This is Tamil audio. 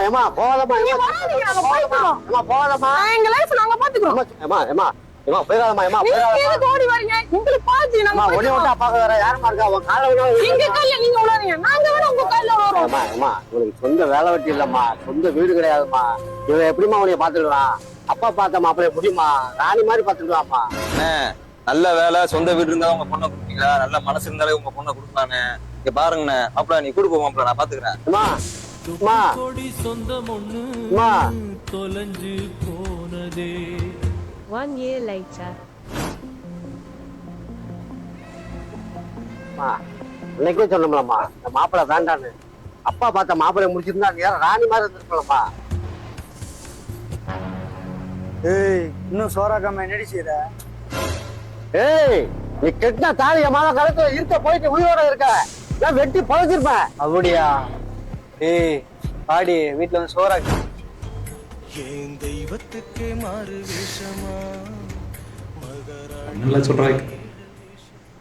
ஏமா போகாதம்மா, நீங்க வராதீங்க, நாங்க போய்க்கிறோம். ஏமா போகாதம்மா, எங்க லைஃப் நாங்க பாத்துக்கிறோம். ஏமா ஏமா ஏமா போயிடாதம்மா, ஏமா நீங்க போயிடாதம்மா. எதுக்கு ஓடி வரீங்க? உங்களுக்கு பாத்து நாங்க ஒண்ணே போய்க்கிறோம். விட்டா பாக்க வேற யாருமா இருக்கா? உன் காலை விட எங்க கால்ல நீங்க விடாதீங்க, நாங்க வேணா உங்க கால்ல வரோம். ஏமா ஏமா உங்களுக்கு சொந்த வேலை வெட்டி இல்லம்மா, சொந்த வீடு கிடையாதும்மா. இவன் எப்படிமா உன்னைய பாத்துக்கலாம்? அப்பா பார்த்த மாப்பிளைய முடியுமா? ராணி மாதிரி பாத்துக்கலாமா? நல்ல வேலை, சொந்த வீடு இருந்தா உங்க பொண்ணை கொடுப்பீங்களா? நல்ல மனசு இருந்தாலே உங்க பொண்ணை கொடுக்கலான்னு. இங்க பாருங்கண்ணே, மாப்பிள நீ கொடுப்போம் மாப்பிள, நான் பாத்துக்கிறேன். அம்மா அம்மா அம்மா தொலைஞ்சு போனதே. 1 year later. அம்மா இன்னைக்கே சொன்னோம்லம்மா, இந்த மாப்பிளை வேண்டான்னு. அப்பா பார்த்த மாப்பிளைய முடிச்சிருந்தா நேரம் ராணி மாதிரி இருந்திருக்கலாம்மா. ஏய், இன்னும் சோறாக்காம என்னடி செய்யற? ஏய், நீ கெட்டின தாலி என் மகன் கழுத்துல இருக்க போயிட்டு உயிரோட இருக்க, நான் வெட்டி பழச்சிருப்பேன். அப்படியா? ஏய் பாடி, வீட்டுல வந்து சோறாக்கு. என் தெய்வத்துக்கு மாறு வேஷமா நல்லா சொல்றாங்க.